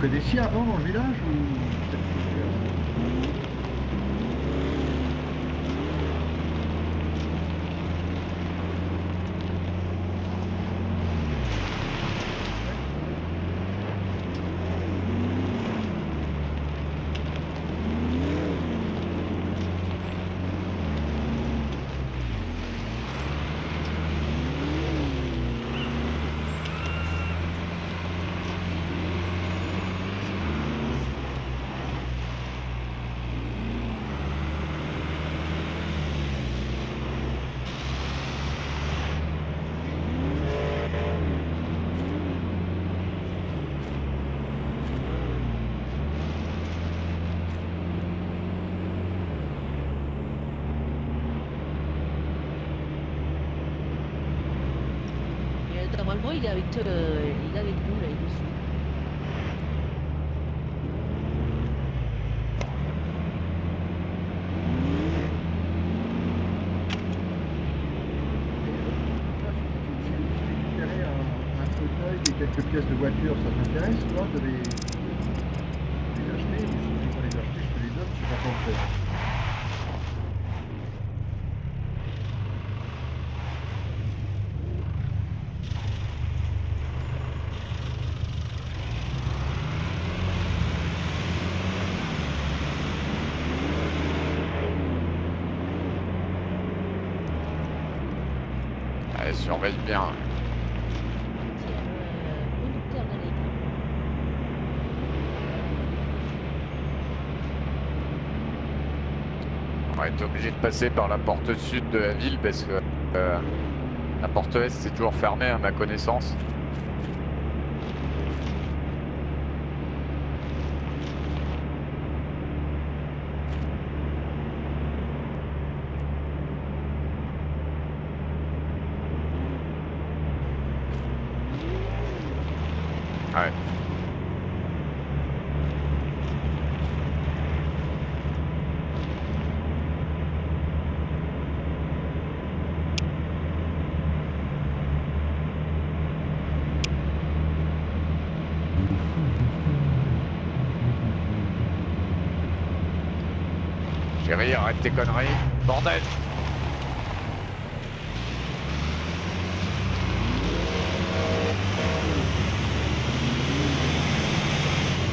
fait des scies avant dans le village ou... Normalement, il est avec nous, là, il nous suit. Récupérer un fauteuil et quelques pièces de voiture, ça t'intéresse toi de les acheter? Ou si tu veux pas les acheter, je te les donne, je sais pas comment faire. Allez, surveille bien. C'est un conducteur de l'État. On va être obligé de passer par la porte sud de la ville parce que la porte est c'est toujours fermé à ma connaissance. Ouais. Chérie, arrête tes conneries. Bordel!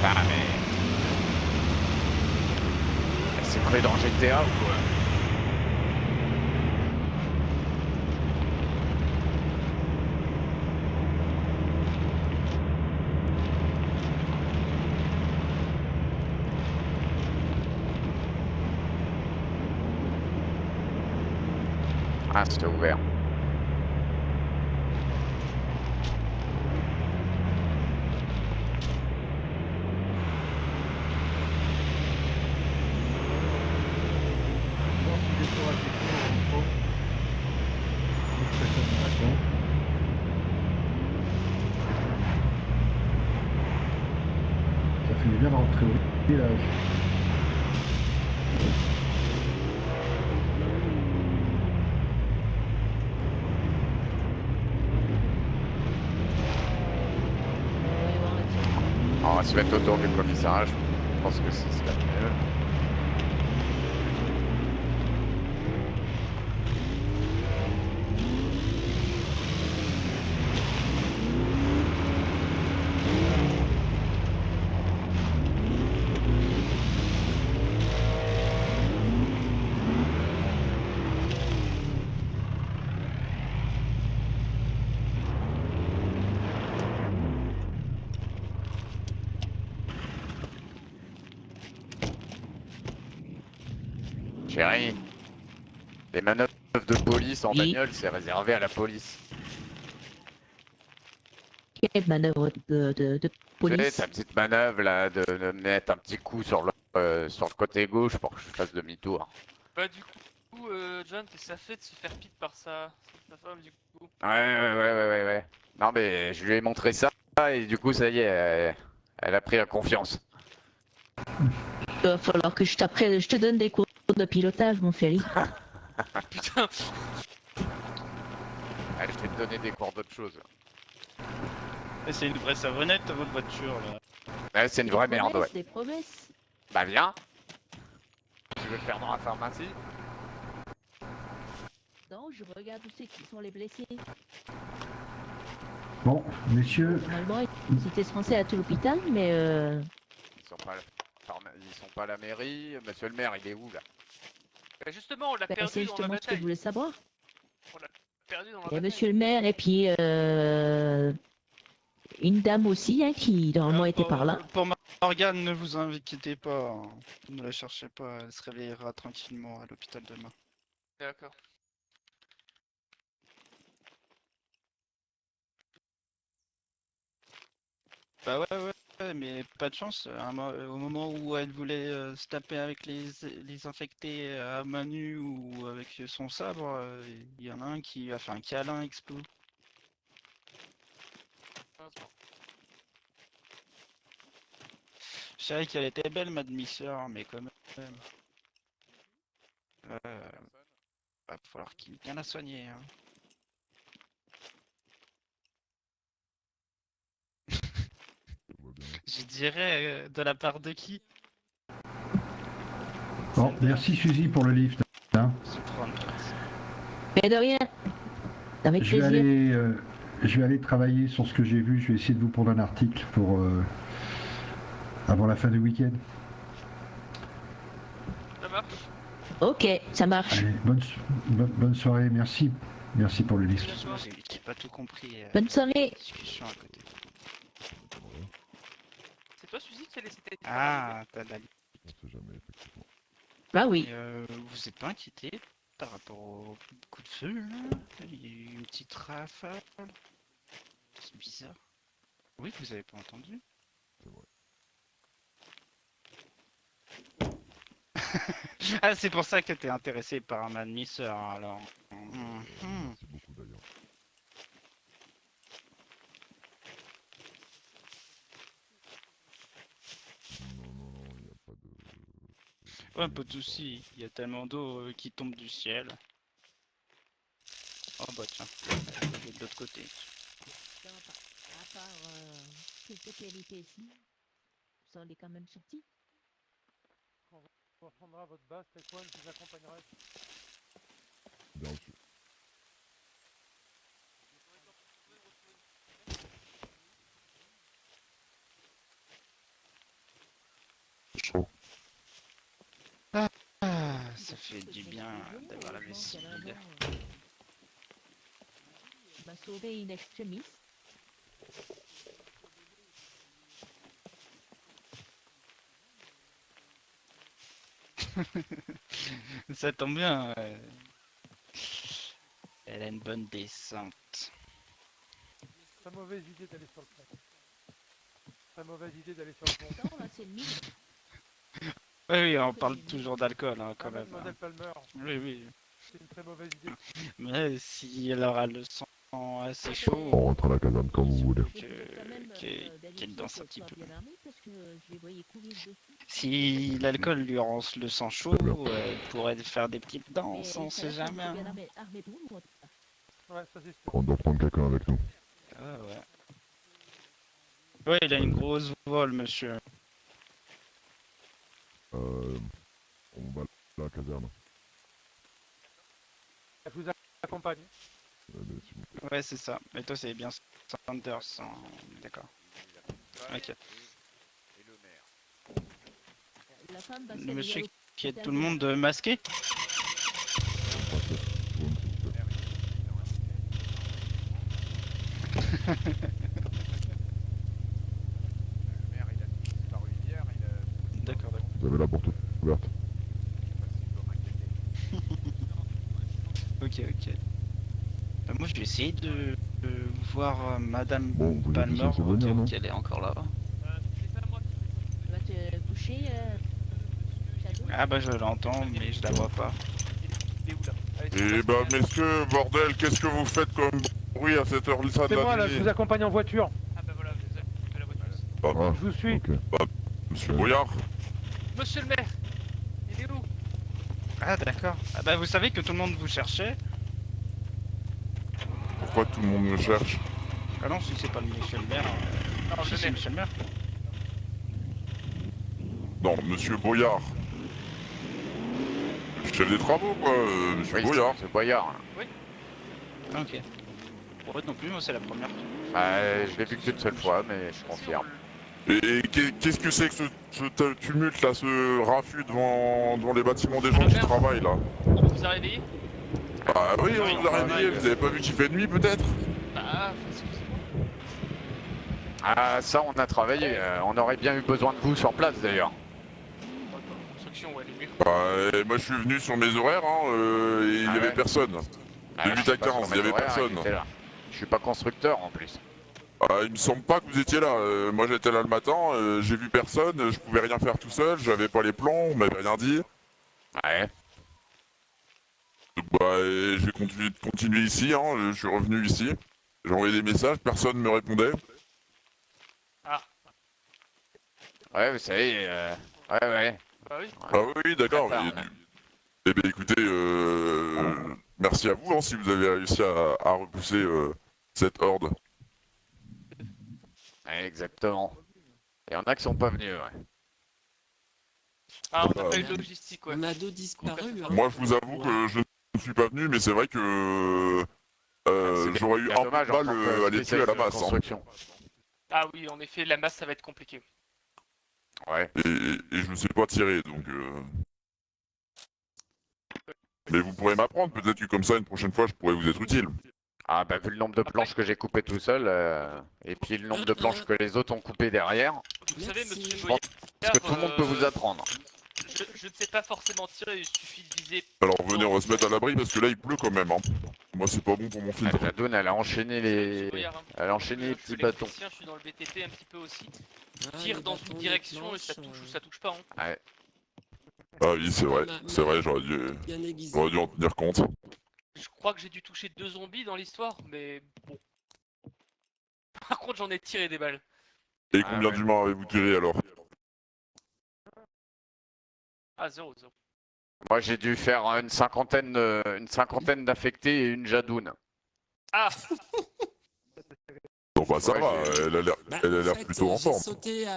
Ah mais... Elle s'est cru dans GTA ou quoi? Ah, c'était ouvert. Bon, si j'ai pas acheté, on prend. Je fais ça de façon. Ça finit bien de rentrer au village. On va y voir un petit. On va se mettre autour du commissariat, je pense que c'est ce qu'il y a de mieux. Chérie, les manœuvres de police en Oui. bagnole, c'est réservé à la police. Quelle manœuvre de Tu sais, police? ta petite manœuvre là, de mettre un petit coup sur le côté gauche pour que je fasse demi-tour. Bah du coup, John, qu'est-ce que ça fait de se faire pique par sa femme du coup? Ouais. Non mais je lui ai montré ça et du coup ça y est, elle a pris la confiance. Il va falloir que je te donne des cours de pilotage, mon chéri. Putain, Allez, je vais te donner des cours d'autre chose. c'est une vraie savonnette votre voiture là. Ouais, c'est une vraie merde, ouais. Des promesses. Bah viens. Tu veux le faire dans la pharmacie? Non, je regarde où c'est qui sont les blessés. Bon, messieurs, Normalement, ils étaient censés être à l'hôpital, mais Ils sont pas, ils sont pas à la mairie. Monsieur le maire, il est où là? Bah, justement, on l'a c'est perdu dans la justement ce que je bataille. voulais savoir. On l'a perdu dans la Il y a bataille. monsieur le maire et puis une dame aussi hein, qui normalement était par là. Pour Morgane, ne vous inquiétez pas. Hein. Ne la cherchez pas, elle se réveillera tranquillement à l'hôpital demain. D'accord. Bah ouais, mais pas de chance. Au moment où elle voulait se taper avec les infectés à main nue ou avec son sabre, il y en a un qui a fait un câlin explo. Heureusement. Je savais qu'elle était belle, ma demi-sœur, mais quand même. Va falloir qu'il bien la soigner. Hein. Je dirais de la part de qui? bon, merci Suzy pour le lift. Hein. Se prendre. Mais de rien. Avec Je vais, plaisir. je vais aller travailler sur ce que j'ai vu. Je vais essayer de vous prendre un article pour avant la fin du week-end. Ça marche. Ok, ça marche. Allez, bonne soirée. Merci. Merci pour le lift. Excuse-moi, j'ai pas tout compris. Bonne soirée. Discussion à côté. C'est toi, Suzy, qui a laissé ta Ah, t'as la On sait jamais, effectivement. Bah oui. vous êtes pas inquiété par rapport au coup de feu là? Il y a eu une petite rafale. C'est bizarre. Oui, vous avez pas entendu? C'est vrai. Ah, c'est pour ça que t'es intéressé par ma demi-sœur alors. Mhm. Merci beaucoup d'ailleurs. Non, il n'y a pas de... Ouais, pas de soucis, il y a tellement d'eau qui tombe du ciel. Oh bah tiens, elle est de l'autre côté. À part quelques péripéties, ça en est quand même sorti. On reprendra votre base, Taekwondo, je vous accompagnerai. Bien reçu. Chaud. Ah, ça fait du bien d'avoir la vessie vide. Il m'a sauvé une extrémiste. Ça tombe bien. Elle a une bonne descente. Très mauvaise idée d'aller sur le pont. Très mauvaise idée d'aller sur le pont. Non, là c'est le mille. Oui, on parle toujours d'alcool hein, quand même. Mademoiselle Palmer, Oui. c'est une très mauvaise idée. Mais si elle aura le sang assez chaud, On rentre à la caserne quand vous voulez. qu'elle danse un petit peu. Parce que je les voyais courir dessus. Si l'alcool lui rend le sang chaud, elle pourrait faire des petites danses, on sait jamais. Hein. Armé pour nous, en tout cas. Ouais, ça c'est sûr. On doit prendre quelqu'un avec nous. Ah ouais. Ouais, il a une grosse voile, monsieur. On va à la caserne. Je vous accompagne. Allez, s'il vous plaît. Ouais, c'est ça. Mais toi, c'est bien Sanders. Hein. D'accord. Ok. Et le maire. La femme va Le s'habiller à monsieur l'hôpital. qui est tout le monde masqué? Princesse, Boum, s'il vous plaît. Le maire, il a disparu hier. D'accord, d'accord. Vous avez la porte ouverte. Ok. Moi, je vais essayer de voir Madame Bon, vous êtes Palmer, censé venir, non? qu'elle est encore là. C'est pas moi qui Tu vas te coucher, Shadow. Ah bah je l'entends, mais je la vois pas. Il est où là? Allez, Eh c'est ben, bon, messieurs, bordel, qu'est-ce que vous faites comme bruit à cette heure-là de C'est moi là, la je vous nuit? accompagne en voiture. Ah bah voilà, vous avez la voiture. Ah, Je vous suis. ok. Monsieur Brouillard? Monsieur le maire, il est où? Ah d'accord. Ah bah vous savez que tout le monde vous cherchait. Pourquoi tout le monde me cherche? Ah non, si c'est pas le monsieur le maire. Non, Si le c'est maire. monsieur le maire. Non, monsieur Boyard. Chef des travaux, quoi, monsieur Oui, Boyard. c'est Boyard. Ok. Ouais, non plus, moi c'est la première fois. Bah, je l'ai vu qu'une seule fois, mais je confirme. Et qu'est-ce que c'est que ce tumulte là, ce raffut devant les bâtiments des gens qui travaillent là? On vous a réveillé? Ah oui, Oui, on vous a réveillé, vous avez pas vu qu'il fait nuit peut-être? Bah, excusez-moi. Ah, ça, on a travaillé. On aurait bien eu besoin de vous sur place d'ailleurs. Construction, ouais, les murs. Bah, moi je suis venu sur mes horaires, hein, et il y avait ouais. personne. Ah, De je 8 à suis pas sur 15, il mes y avait horaires, personne. il était là. Je suis pas constructeur en plus. Ah, il me semble pas que vous étiez là. Moi j'étais là le matin, j'ai vu personne, je pouvais rien faire tout seul, j'avais pas les plans, on m'avait rien dit. Ouais. Donc, bah, j'ai continué ici, hein, je suis revenu ici. J'ai envoyé des messages, personne me répondait. Ouais, vous savez, ouais. Bah oui. Ah oui, d'accord. Attends, mais- là. Eh bien écoutez, merci à vous hein, si vous avez réussi à repousser cette horde. Ouais, exactement. Il y en a qui sont pas venus, ouais. Ah, on n'a Ah, pas eu de logistique, ouais. On a deux disparus. Hein. Moi je vous avoue que je ne suis pas venu, mais c'est vrai que C'est j'aurais eu bien un peu dommage de en mal tant que à les tuer à spécialiste la de la masse. Hein. construction. Ah oui, en effet, la masse, ça va être compliqué. Ouais. Et je ne sais pas tirer, donc... Mais vous pourrez m'apprendre, peut-être que comme ça, une prochaine fois, je pourrais vous être utile. Ah bah vu le nombre de planches que j'ai coupées tout seul, et puis le nombre de planches que les autres ont coupées derrière, Vous savez, Merci. monsieur je Boyard, pense que tout le monde peut vous apprendre. je ne sais pas forcément tirer, il suffit de viser. Alors venez, on va se mettre à l'abri, parce que là, il pleut quand même. Hein. Moi, c'est pas bon pour mon Ah, filtre. Jadoun, elle a enchaîné Monsieur les... Boyard, hein. Elle a enchaîné les Je suis petits bâtons. électricien, je suis dans le BTP un petit peu aussi. Ah, Tire les dans bâtons, une les direction et ça planches, touche ou ça touche pas. Hein. Ouais. Ah oui, c'est vrai, j'aurais bien aiguisé. dû en tenir compte. Je crois que j'ai dû toucher 2 zombies dans l'histoire, mais bon. Par contre, j'en ai tiré des balles. Et Ah combien ouais. d'humains avez-vous tiré alors? Ah, 0. Moi j'ai dû faire une cinquantaine d'affectés et une Jadoun. Ah, Bon bah ça Ouais, va, j'ai- elle a l'air Bah, elle a en l'air fait, plutôt en forme.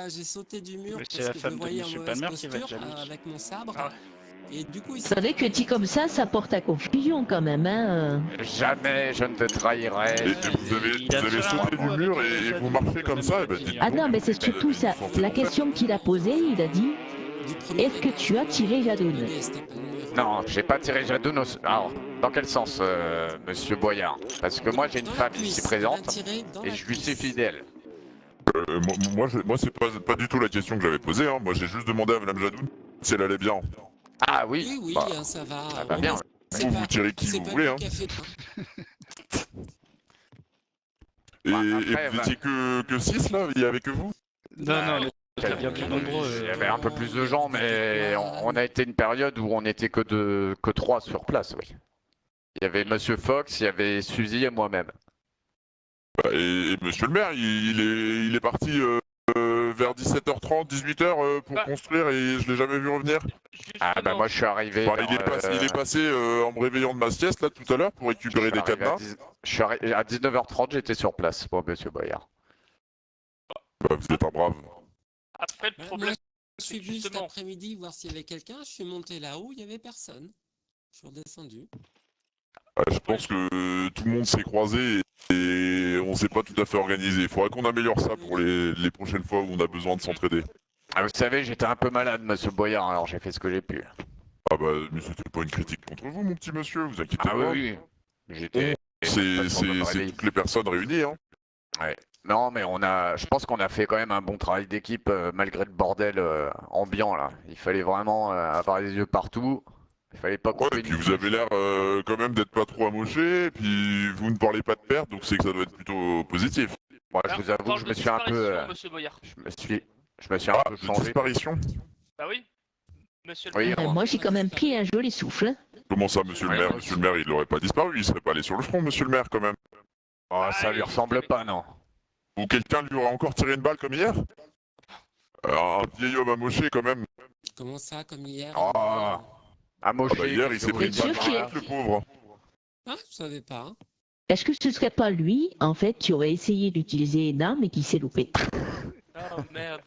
j'ai sauté du mur Mais c'est parce la que je femme me de voyais en Monsieur mauvaise Palmer qui va être posture jalouse. avec mon sabre. Ah Et du coup, il C'est vrai que dit comme ça porte à confusion quand même, hein. Jamais je ne te trahirai. Et vous avez sauté du mur et vous marchez comme ça, et bah dites Ah donc, non, mais c'est surtout ça. La question qu'il a posée, il a dit du premier est-ce que départ, tu as tiré Jadoun? c'était pas le mur. Non, j'ai pas tiré Jadoun au... Alors, dans quel sens, monsieur Boyard? Parce que moi j'ai une Dans la femme cuisse, ici il a présente tiré dans et la je lui suis cuisse. fidèle. moi c'est pas du tout la question que j'avais posée, hein. Moi j'ai juste demandé à Madame Jadoun si elle allait bien. Ah Oui, oui, oui, bah, hein, ça va. ça va Ouais, bien. mais c'est Vous, pas- vous tirez qui c'est vous pas voulez, lui hein. qui a fait- Et, Bah, et après, vous étiez que 6 là, il y avait que vous? Non, non, Il elle est bien plus nombreux. y avait un peu plus de gens, mais on a été une période où on n'était que 3 sur place, oui. Il y avait Monsieur Fox, il y avait Suzy et moi-même. Bah, et monsieur le maire, il est parti vers 17h30, 18h pour Bah. construire et je l'ai jamais vu revenir. Ah bah moi je suis arrivé. Enfin, vers, il est passé en me réveillant de ma sieste là tout à l'heure pour récupérer des cadenas. Je suis arrivé à 19h30, j'étais sur place pour Monsieur Boyard. Bah, vous êtes un brave. après, le Bah, problème, moi, je suis venu cet justement, après-midi voir s'il y avait quelqu'un. Je suis monté là-haut, il y avait personne. Je suis redescendu. Je pense que tout le monde s'est croisé et on s'est pas tout à fait organisé. Il faudrait qu'on améliore ça pour les prochaines fois où on a besoin de s'entraider. Ah, vous savez, j'étais un peu malade, Monsieur Boyard, alors j'ai fait ce que j'ai pu. Ah bah, mais c'était pas une critique contre vous, mon petit monsieur, vous inquiétez Ah pas. oui, oui. J'étais. C'est toutes les personnes réunies, hein. Non, mais je pense qu'on a fait quand même un bon travail d'équipe malgré le bordel ambiant là. Il fallait vraiment avoir les yeux partout. Il fallait pas Ouais, couper et puis une vous avez l'air quand même d'être pas trop amoché, et puis vous ne parlez pas de perte, donc c'est que ça doit être plutôt positif. Moi, je là, vous on avoue, parle je de me suis un peu, disparition, monsieur Boyard. je me suis un peu De changé. disparition? Bah oui, monsieur le Oui, maire. Moi, j'ai quand même pris un joli souffle. Comment ça, monsieur le Ouais, maire? ouais. Monsieur le maire, il aurait pas disparu, il serait pas allé sur le front, monsieur le maire, quand même. Oh, ça lui ressemble pas, non. Ou quelqu'un lui aurait encore tiré une balle comme hier? Un vieil homme amoché, quand même. Comment ça, comme hier Oh. Ah Amoché, bah hier, il s'est pris une Bien balle sûr dans la qu'il tête, le pauvre. Ah, je savais pas. Hein. Est-ce que ce serait pas lui, en fait, qui aurait essayé d'utiliser une arme et qui s'est loupé? Oh merde.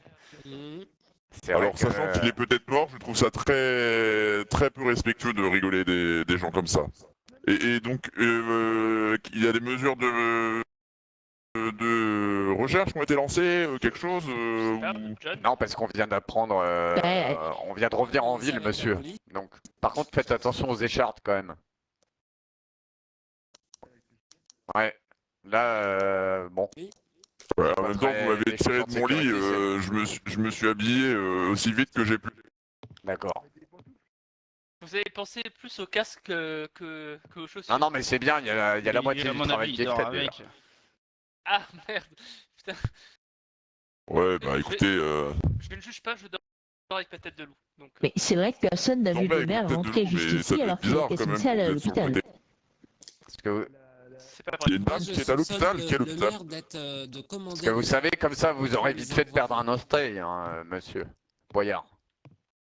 Mhm. C'est vrai Alors, sachant que- qu'il est peut-être mort, je trouve ça très peu respectueux de rigoler des gens comme ça. Et donc, il y a des mesures de recherche qui ont été lancées, quelque chose Je sais pas, ou- John. Non, parce qu'on vient d'apprendre, Ouais. on vient de revenir en C'est ville, avec la monsieur. police. Donc, par contre, faites attention aux échardes quand même. Ouais. Là, bon. Ouais, en Pas même temps, vous m'avez des tiré chaussures de mon lit, sécurité, je me suis habillé aussi vite que j'ai pu. D'accord. Vous avez pensé plus au casque qu'aux chaussures. Non, non, mais c'est bien, il y a la moitié à du mon travail avis, qui il est dort fait déjà. avec. Ah merde. Putain, Ouais, bah écoutez, je ne juge pas, je dors avec ma tête de loup. Donc, Mais c'est vrai que personne n'a vu dormez le avec maire votre tête de rentrer loup, juste mais ça ici doit alors être qu'il bizarre était quand même censé aller à que vous êtes sur le l'hôpital. côté. Parce que, c'est pas Il y a vrai. une Moi, dame je qui est à soupçonne l'hôpital, quel le hôpital? maire d'être de commander. parce que vous savez, comme ça, vous aurez les vite fait de perdre envoyer. un orteil, hein, monsieur Boyard.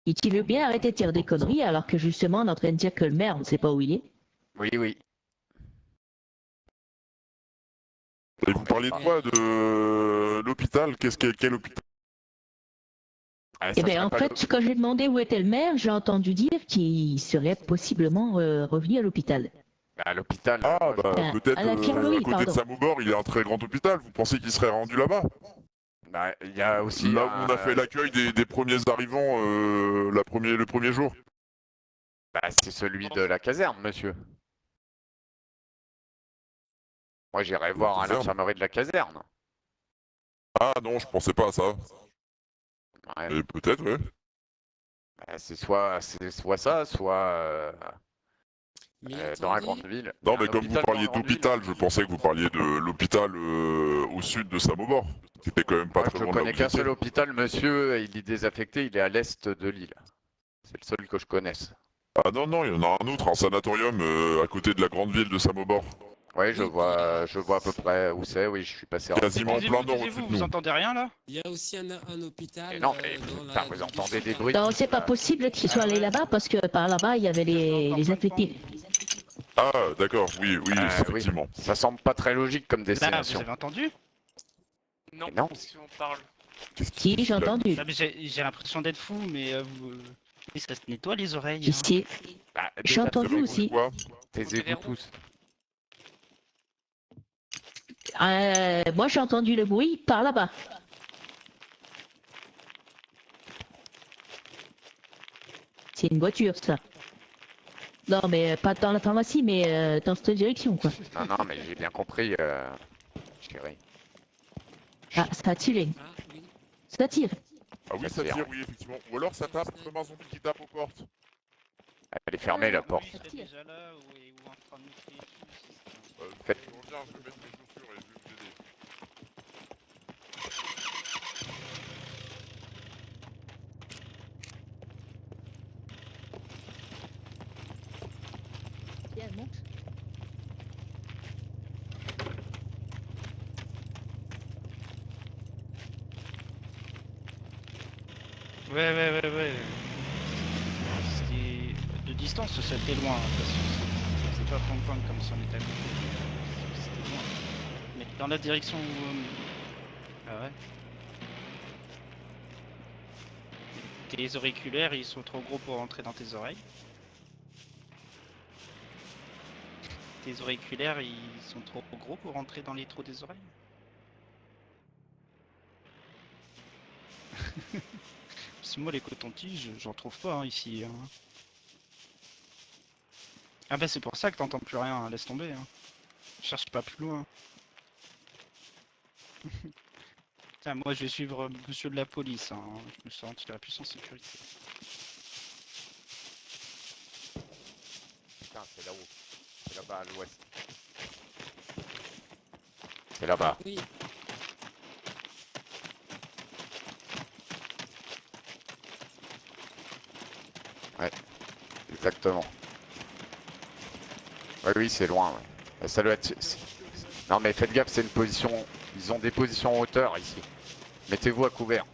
Il veut bien arrêter de dire des conneries alors que justement on est en train de dire que le maire ne sait pas où il est. Oui, oui. Et vous parliez de quoi? De l'hôpital? Quel hôpital? Ah, Eh ça bien, serait en pas fait, quand j'ai demandé où était le maire, j'ai entendu dire qu'il serait possiblement revenu à l'hôpital. à l'hôpital. Ah, moi, je- bah À peut-être l'infirmerie, à côté de pardon. Samobor, il y a un très grand hôpital. Vous pensez qu'il serait rendu là-bas? Bah, il y a aussi Là où on a fait l'accueil des premiers arrivants le premier jour. bah, c'est celui de la caserne, monsieur. Moi, j'irai voir à caserne l'infirmerie de la caserne. Ah non, je pensais pas à ça. Ouais. Mais peut-être, ouais. Bah, c'est soit ça, soit Mais dans la attendez, grande ville. Non, Il y a mais un comme vous hôpital dans parliez la grande ville. d'hôpital, je pensais que vous parliez de l'hôpital au sud de Samobor. C'était quand même pas Moi, très je loin de là connais où qu'un j'étais. seul hôpital, monsieur. Il est désaffecté. Il est à l'est de l'île. C'est le seul que je connaisse. Ah non, non, il y en a un autre, un sanatorium à côté de la grande ville de Samobor. Oui, Oui, puis je vois à peu près où c'est. Oui, je suis passé. Quasiment en plein nord au-dessus Taisez-vous, de vous nous. entendez rien là? il y a aussi un hôpital Et non, mais dans putain, la vous ville du entendez Sud, des hein. bruits. Non, c'est pas possible qu'il soit allé là-bas parce que par là-bas, il y avait les infectés. Ah, d'accord, oui, oui, Oui, effectivement. ça semble pas très logique comme Là, destination. vous avez entendu? non, Mais non. si on parle. Qu'est-ce Si, qu'il j'ai a entendu. Ah, mais j'ai l'impression d'être fou, mais ça se nettoie les oreilles. Si, hein. si. Bah, J'ai déjà, entendu Vous avez aussi. quoi? taisez-vous tous. Moi, j'ai entendu le bruit par là-bas. C'est une voiture, ça. Non, mais pas dans la pharmacie, mais dans cette direction, quoi. Non, non, mais j'ai bien compris, chérie. Ah, ça a tiré. Ah oui, Ça tire. Ah oui, Ça ça tire, tire, oui, effectivement. Ou alors ça tape comme un zombie qui tape aux portes. Elle est fermée, la porte. Oui, il serait déjà là ou en train de nous crier dessus. Faites- Je reviens, je vais mettre mes chaussures et je vais vous aider. Elle monte. Ouais. C'était de distance, ça était loin, hein, parce que c'est pas ping-pong comme si on était à côté. C'était loin. Mais dans la direction où... Ah ouais. Tes auriculaires, ils sont trop gros pour rentrer dans tes oreilles. Tes auriculaires, ils sont trop gros pour rentrer dans les trous des oreilles. Parce que moi, les cotons-tiges, j'en trouve pas hein, ici. Hein. Ah bah c'est pour ça que t'entends plus rien, hein, laisse tomber. Hein. Cherche pas plus loin. Putain, moi je vais suivre monsieur de la police, hein. Je me sens la plus en sécurité. Putain, c'est là-haut. C'est là-bas à l'ouest. C'est là-bas. oui. Exactement. Oui, oui, c'est loin. Ouais. Ça doit être... Non, mais faites gaffe, c'est une position... Ils ont des positions en hauteur, ici. Mettez-vous à couvert.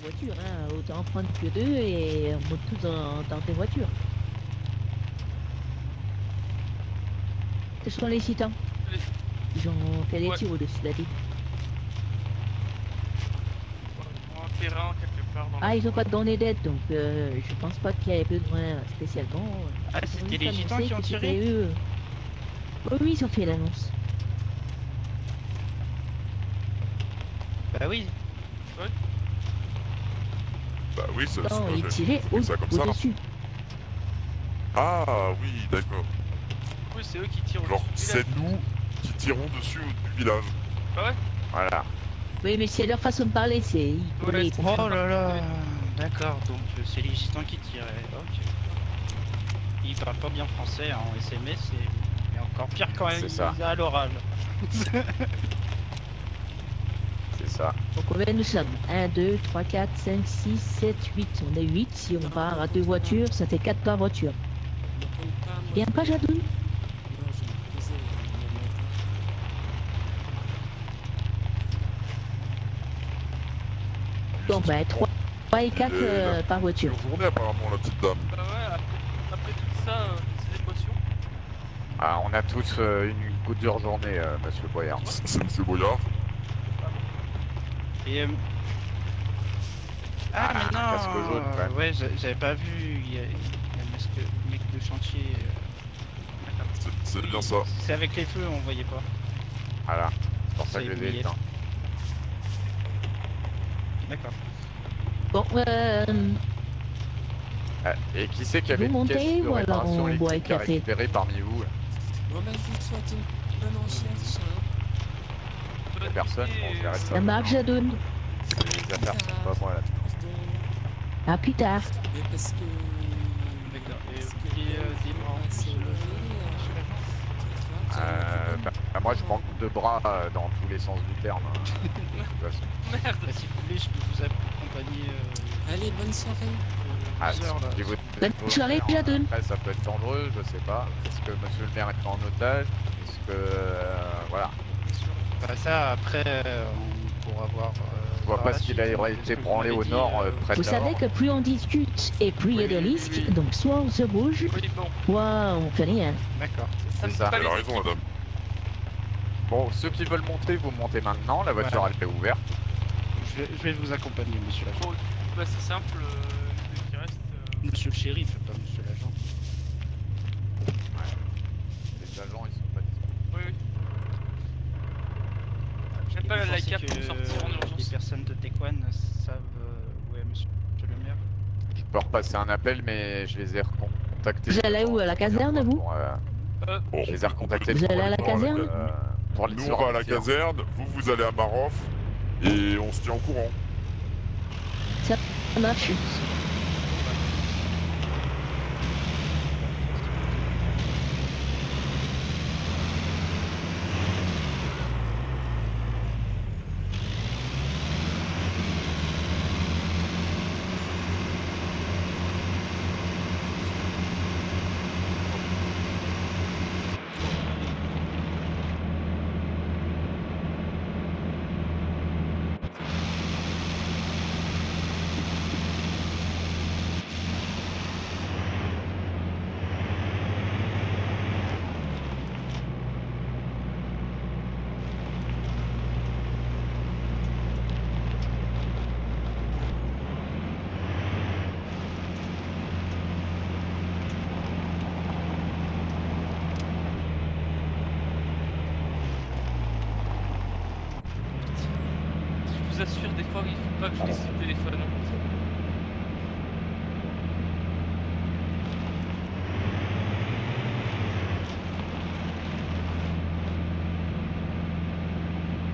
voiture, hein. Autant en prendre que deux et on monte tous dans des voitures. Ce sont les citants. Ils ont fait des Ouais. tirs au-dessus de la ville. Pour un terrain quelque part dans Ah, le ils ont coin. pas donné d'aide, donc je pense pas qu'il y ait besoin spécialement. Ah, Ils ont c'était juste les gitans annoncé qui ont que tiré? c'était eux. Oui, oui, ils ont fait l'annonce. Bah oui. Bah oui, ça, Non, ils j'ai tiraient compris ça comme ça. au-dessus. Ah oui, d'accord. Oui, c'est eux qui tirent Genre, au-dessus du c'est nous qui tirons dessus du village. Voilà. Oui, mais c'est leur façon de parler, c'est... Ils Ouais, connaissent. c'est- Oh là là. D'accord, donc c'est les gitans qui tiraient. Ok. Ils parlent pas bien français en SMS et encore pire quand C'est même ça. à l'oral. C'est ça. Donc combien nous sommes 1, 2, 3, 4, 5, 6, 7, 8. On est 8. Si on Non, part on à compte 2 pas. voitures, ça fait 4 par voiture. Ne compte pas, moi, Viens je pas, vais- Jadoun? Non, je vais me poser mon matin. Bon, ben 3 et 4 par voiture. Une journée apparemment, la petite dame. Bah ouais, après tout ça, ces émotions. Ah, on a tous une coup dure journée, monsieur Boyard. C'est Monsieur Boyard. Et Ah, mais un non. casque jaune, quand même. Ouais, j'avais pas vu. Il y a le mec de chantier. D'accord. C'est bien ça. C'est avec les feux, on voyait pas. Voilà. C'est pour ça Ça que je les ai éblouillait. éteints. D'accord. Bon, Ah, et qui c'est qui avait Vous une montez caisse de ou alors réparation on boit un électrique à café? récupérer parmi vous? Bon, bah, je vous souhaite une bonne recherche. Hein. La personne, bon, je verrai ça. ça marche, Jadoun. Les affaires sont pas moi là. Donc, À plus tard. mais parce que... D'accord. Et parce vous que vouliez bon, des bras en c'est plus, levé, monsieur l'agent Moi je manque de bras dans tous les sens du terme. De toute façon. Merde. Bah, si vous voulez, je peux vous accompagner. Allez, bonne soirée. Ah, heures, là. si vous Bonne soirée, Jadoun. Après ça peut être dangereux, je sais pas. Est-ce que monsieur le maire est pris en otage? Est-ce que... voilà. Bah, ça, après, on pourra voir. Je vois pas ce qu'il aurait été branlé au nord, près Vous de savez Nord. que plus on discute et plus il y a de Oui, oui, risques, oui. donc soit on se bouge, Oui, bon. soit on fait rien. D'accord. C'est ça. Pas Elle a les raison, équipes. madame. Bon, ceux qui veulent monter, vous montez maintenant. La voiture Voilà. elle est ouverte. Je vais vous accompagner, monsieur l'agent. Bon, bah c'est simple, le qui reste. Monsieur le shérif, pas monsieur l'agent. Les agents ils sont pas disponibles. Oui, oui. J'aime Et pas vous la pensez cap pour que sortir en Les urgence. personnes de Tequan savent où est monsieur le maire. Je peux repasser un appel, mais je les ai recontactés. Vous allez où, à la caserne, vous? Bon, Je les ai recontactés Vous allez à la pour caserne? pour les Nous, on va à la caserne, vous allez à Maroff, et on se tient au courant. Ça marche. Je vous assure, des fois, il faut pas que je laisse le téléphone.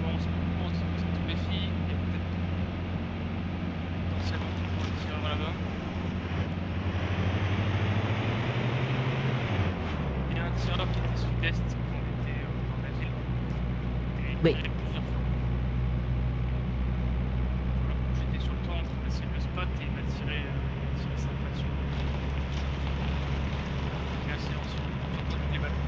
Bon, on se méfie. Il y a peut-être potentiellement toujours un tireur là-bas. Il y a un tireur qui était sud-est quand on était dans la ville. Et il Oui. tirait plusieurs fois. Voilà, j'étais sur le toit en train d'essayer de le spot et il m'a tiré 5 fois dessus. Bien silencieux, j'ai tiré des balles.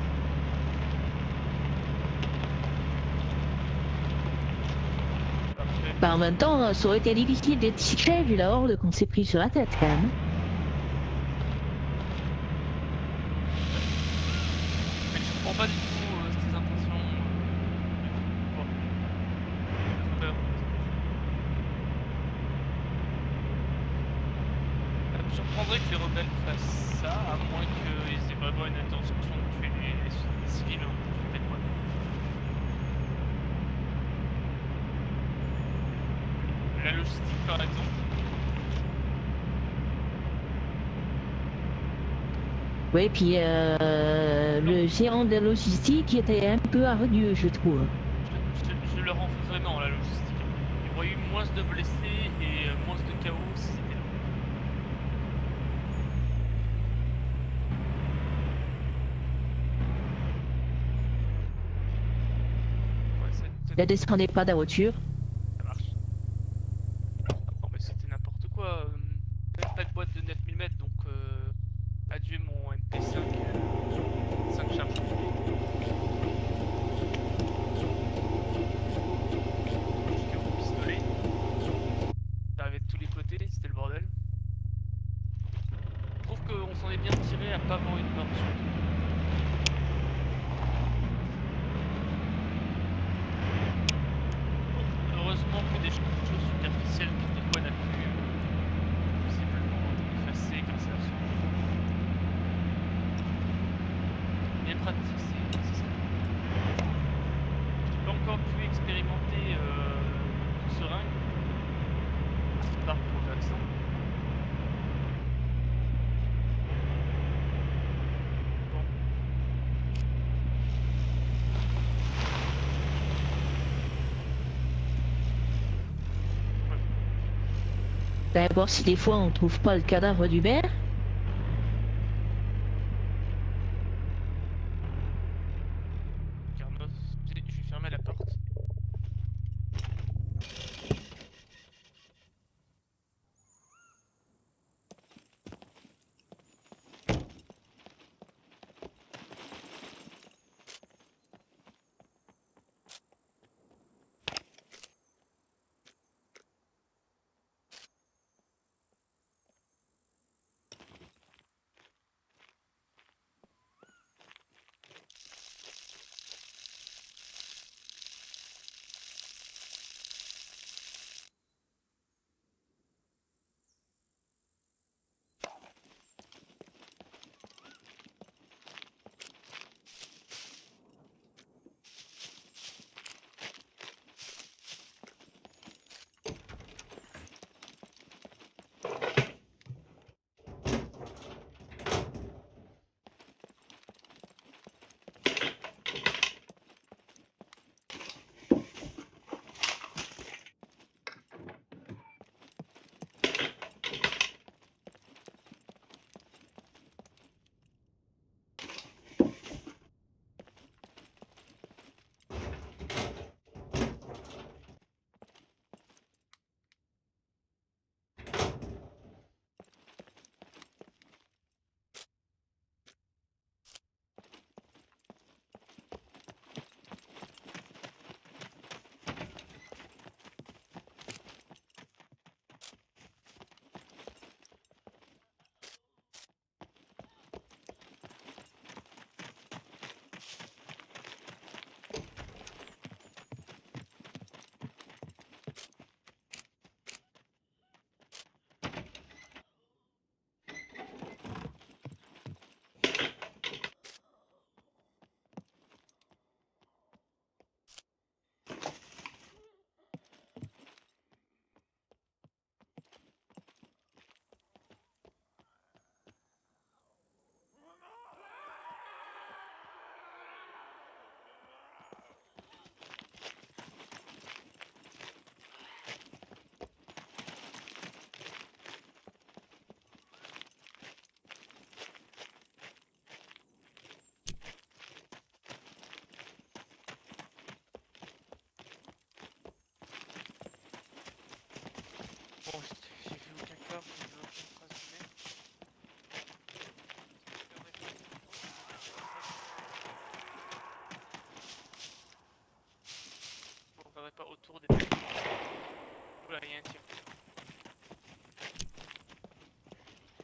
Après, Bah, en même temps, ça aurait été difficile d'être discret vu la horde qu'on s'est pris sur la tête quand même. Mais je comprends pas du tout ses intentions. Bon. J'ai peur. Ça me surprendrait que les rebelles fassent ça, à moins qu'ils aient vraiment une intention de tuer les civils. Hein. Je sais pas. La logistique par exemple. Oui, puis le gérant de la logistique était un peu ardu, je trouve. Je leur en veux vraiment la logistique. Il y aurait eu moins de blessés et moins de chaos si c'était là. Ouais, Ne descendez pas de la voiture. ça marche. Non mais c'était n'importe quoi. Même pas de boîte de 9000 mètres donc adieu mon MP5 5 charges. Jusqu'à mon pistolet. Ça arrivait de tous les côtés, c'était le bordel. Je trouve qu'on s'en est bien tiré à pas avoir une mort surtout. Bon, heureusement que des choses superficielles qui des fois n'a pu possiblement effacer grâce à ça. Bien pratique, c'est ça. J'ai pas encore pu expérimenter le seringue, à part pour le vaccin. Bon. D'abord, si des fois on trouve pas le cadavre d'Hubert. Carnos, je vais fermer la porte.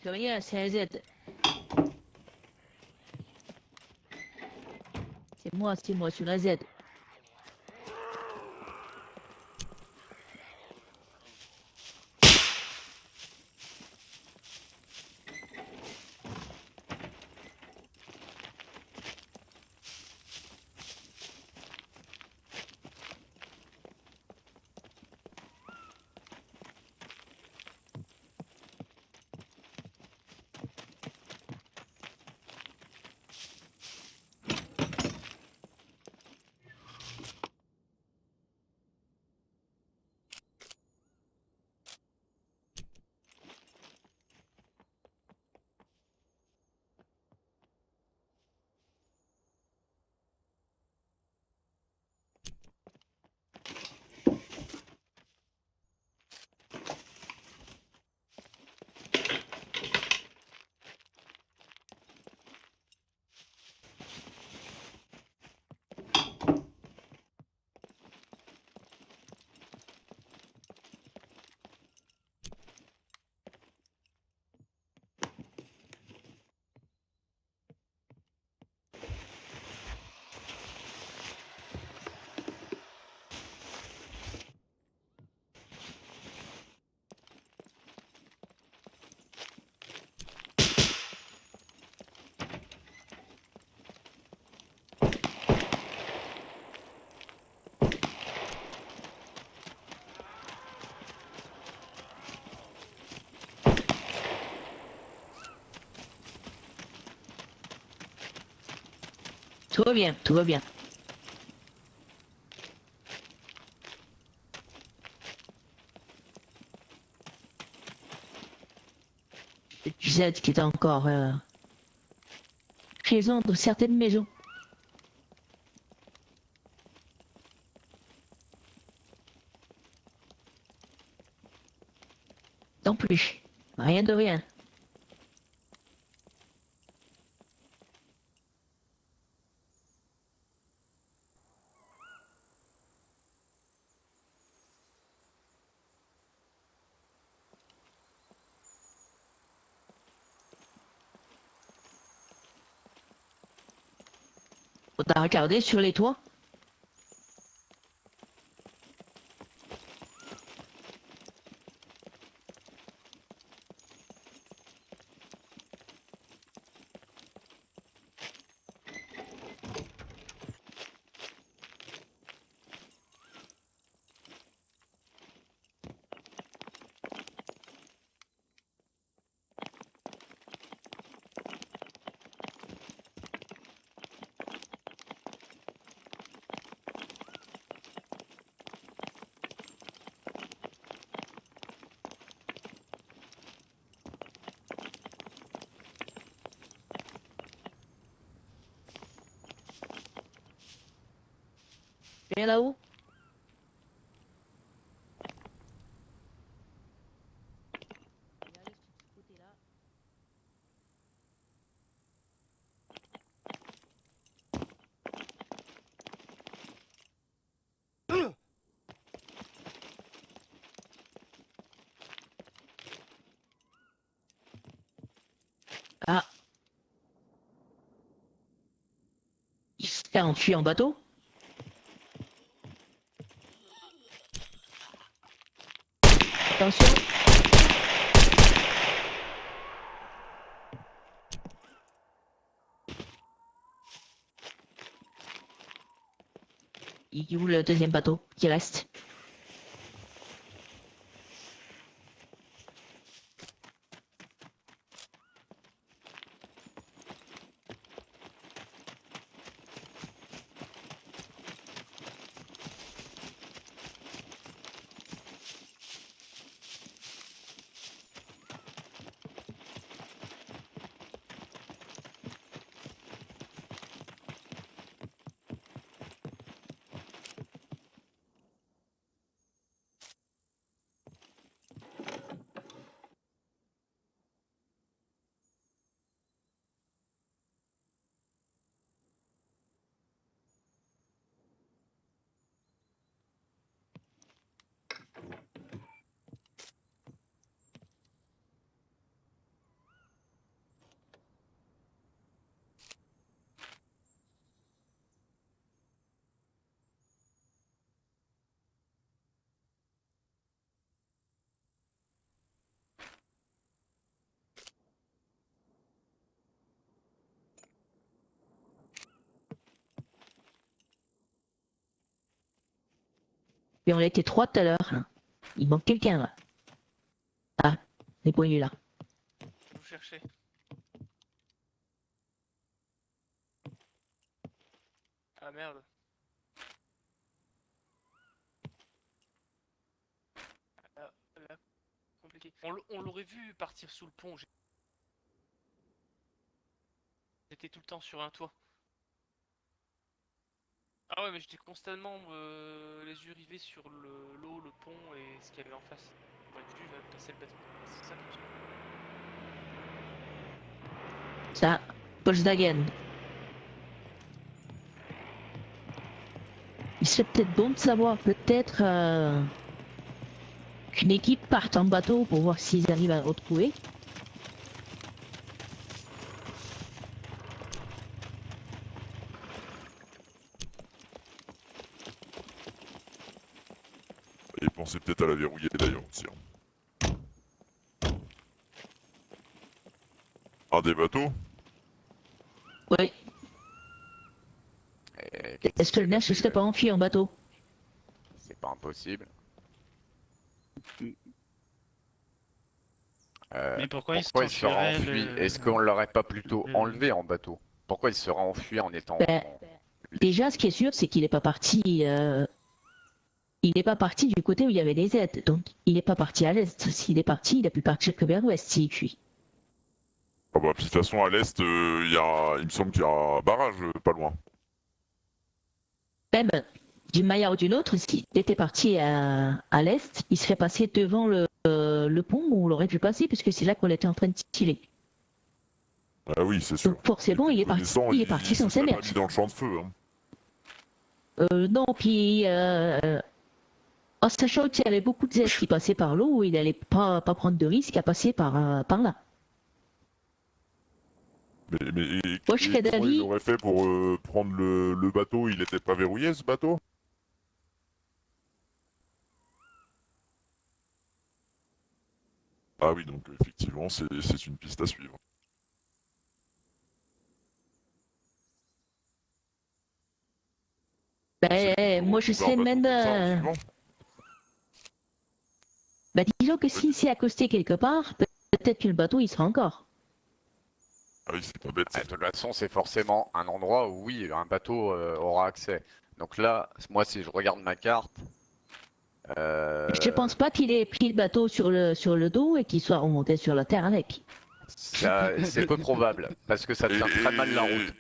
Plus rien, c'est un Z. C'est moi, je suis un Z. Tout va bien, tout va bien. Z qui est encore présent dans certaines maisons. Non plus. Rien de rien. On t'a regardé sur les toits? Viens là-haut. Ah. Il s'est enfui en bateau? Attention. Il est où le deuxième bateau qui reste? Et on a été 3 tout à l'heure. Là. Il manque quelqu'un là. Ah, les poignets là. Je vous cherchez. Ah merde. Là, compliqué. On l'aurait vu partir sous le pont. J'étais tout le temps sur un toit. Ah ouais, mais j'étais constamment les yeux rivés sur l'eau, le pont et ce qu'il y avait en face. J'aurais dû passer le bâtiment. C'est ça que je... Ça, Volkswagen. Il serait peut-être bon de savoir, peut-être qu'une équipe parte en bateau pour voir s'ils arrivent à le retrouver. Et pensez peut-être à la verrouiller d'ailleurs aussi. Hein. Un des bateaux? Oui. Est-ce que le neige ne serait pas enfui en bateau? C'est pas impossible. Mais pourquoi il Pourquoi il serait s'enfuirait enfui? le... Est-ce qu'on l'aurait pas plutôt le- enlevé en bateau? Pourquoi il serait enfui en étant... Ben, déjà, ce qui est sûr, c'est qu'il n'est pas parti. Il n'est pas parti du côté où il y avait des aides. Donc, il n'est pas parti à l'est. S'il est parti, il a pu partir que vers l'ouest s'il fuit. Ah bah, puis de toute façon, à l'est, il me semble qu'il y a un barrage pas loin. Même d'une manière ou d'une autre, s'il était parti à l'est, il serait passé devant le pont où on l'aurait pu passer, puisque c'est là qu'on était en train de tirer. Ah oui, c'est sûr. Donc forcément, il est parti se sans serait pas s'émerger. mis dans le champ de feu. Hein. Non, puis en sachant qu'il y avait beaucoup de aides qui passaient par l'eau, il n'allait pas prendre de risque à passer par là. Mais Moi, je serais comment il d'avis. aurait fait pour prendre le bateau? Il était pas verrouillé, ce bateau? Ah oui, donc effectivement, c'est une piste à suivre. Ben, moi, je Trouver un serais bateau même. comme ça en suivant. Ben, disons que s'il s'est accosté quelque part, peut-être que le bateau, il sera encore. Ah oui, c'est pas bête. De toute façon, c'est forcément un endroit où, oui, un bateau aura accès. Donc là, moi, si je regarde ma carte... Je pense pas qu'il ait pris le bateau sur le dos et qu'il soit remonté sur la terre avec. c'est peu probable, parce que ça tient très mal la route.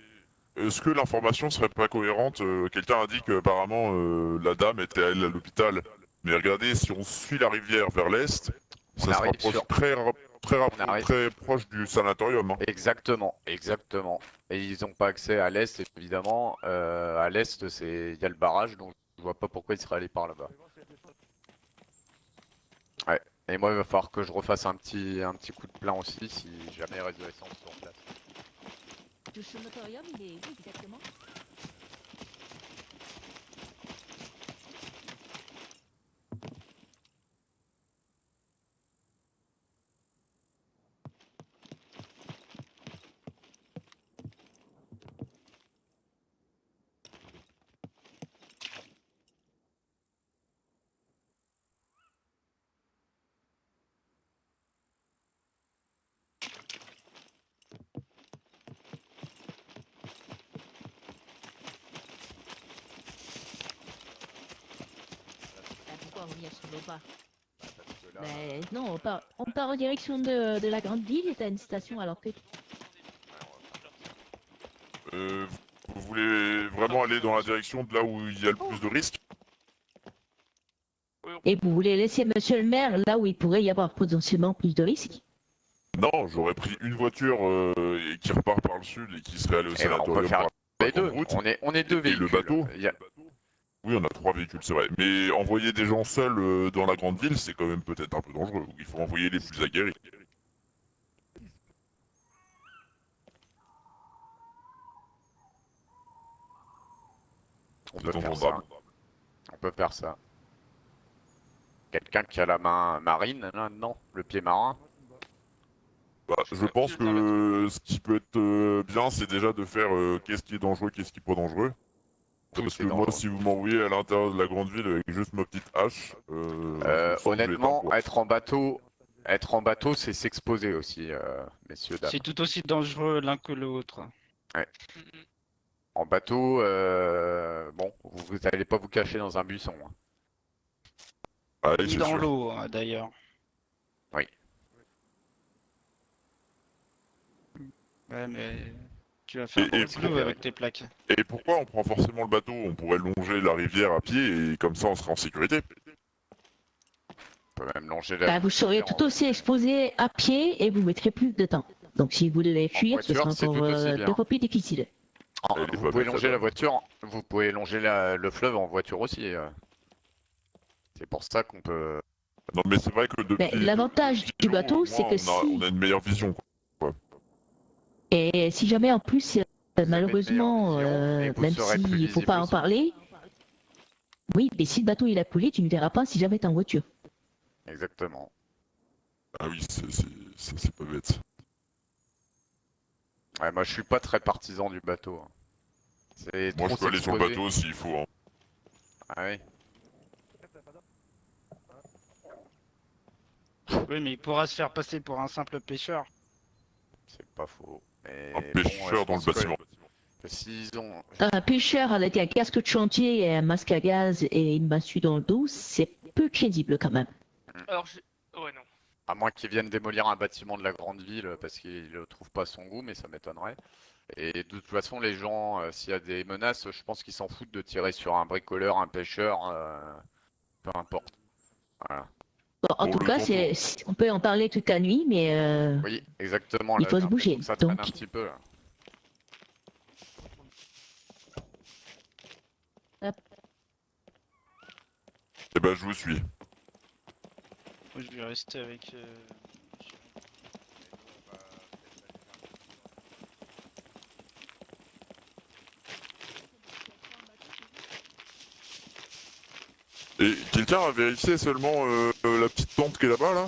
Est-ce que l'information serait pas cohérente? Quelqu'un a dit qu'apparemment la dame était elle à l'hôpital. Mais regardez, si on suit la rivière vers l'est, ça se arrive rapproche sur- très proche du sanatorium. Hein. Exactement. Et ils n'ont pas accès à l'est, évidemment. À l'est, il y a le barrage, donc je vois pas pourquoi ils seraient allés par là-bas. Ouais. Et moi, il va falloir que je refasse un petit coup de plein aussi, si jamais il reste de l'essence sur place. Le sanatorium, il est où exactement? Pourquoi revenir sur le bas? Ben non, on part en direction de la grande ville et t'as une station alors que... Vous voulez vraiment aller dans la direction de là où il y a le plus de risques? Et vous voulez laisser monsieur le maire là où il pourrait y avoir potentiellement plus de risques? Non, j'aurais pris une voiture qui repart par le sud et qui serait allée au Eh ben, on peut sanatorium faire par les deux. grande route. On est deux Et véhicules. le bateau? Il y a- Oui, on a 3 véhicules, c'est vrai. Mais envoyer des gens seuls dans la grande ville, c'est quand même peut-être un peu dangereux. Il faut envoyer les plus aguerris. On C'est peut faire ça. entendable. On peut faire ça. Quelqu'un qui a la main marine, là, non? Le pied marin? Bah, je pense que ce qui peut être bien, c'est déjà de faire qu'est-ce qui est dangereux, qu'est-ce qui est pas dangereux. Tout Parce est que moi, dangereux. si vous m'envoyez à l'intérieur de la grande ville avec juste ma petite hache, je sens que je vais être un Honnêtement, quoi. être en bateau, c'est s'exposer aussi, messieurs, dames. C'est tout aussi dangereux l'un que l'autre. Mhm. En bateau, bon, vous allez pas vous cacher dans un buisson, hein. Allez, Ni c'est dans sûr. l'eau, hein, d'ailleurs. Oui. Ouais, mais tu vas faire Et beaucoup de pour- boulot avec tes plaques. Et pourquoi on prend forcément le bateau? On pourrait longer la rivière à pied et comme ça on serait en sécurité. On peut même longer la Bah, vous serez rivière tout aussi exposé à pied et vous mettrez plus de temps. Donc si vous devez en fuir, ce voiture, sera c'est encore tout aussi bien. deux fois plus difficile. Elle est Vous pas pouvez bête, la longer la dame. voiture, vous pouvez longer le fleuve en voiture aussi. C'est pour ça qu'on peut. Non mais c'est vrai que Mais depuis l'avantage du l'eau, bateau, au c'est moins que on a une meilleure vision, quoi. et si jamais en plus, Vous avez une meilleure malheureusement, vision et vous même serez plus s'il faut visible pas en aussi. parler, oui, mais si le bateau il a coulé, tu ne verras pas si jamais t'es en voiture. Exactement. Ah oui, c'est pas bête. Ouais, moi, je suis pas très partisan du bateau, hein. C'est Moi trop je peux aller sur le s'exposer. bateau s'il faut, hein. Ah oui. Oui, mais il pourra se faire passer pour un simple pêcheur. C'est pas faux. Mais Un bon, pêcheur je dans le pense que bâtiment. s'ils ont. Un pêcheur avec un casque de chantier et un masque à gaz et une massue dans le dos, c'est peu crédible quand même. Alors, ouais, non. À moins qu'ils viennent démolir un bâtiment de la grande ville parce qu'ils ne trouvent pas son goût, mais ça m'étonnerait. Et de toute façon, les gens, s'il y a des menaces, je pense qu'ils s'en foutent de tirer sur un bricoleur, un pêcheur, peu importe. Voilà. Bon, en Bon, tout le cas, tonton. on peut en parler toute la nuit, mais Oui, exactement. il Là, faut j'ai se l'impression bouger. que ça traîne Donc, un petit peu, là. Eh ben je vous suis. Moi, je vais rester avec... Et quelqu'un a vérifié seulement la petite tente qui est là-bas là?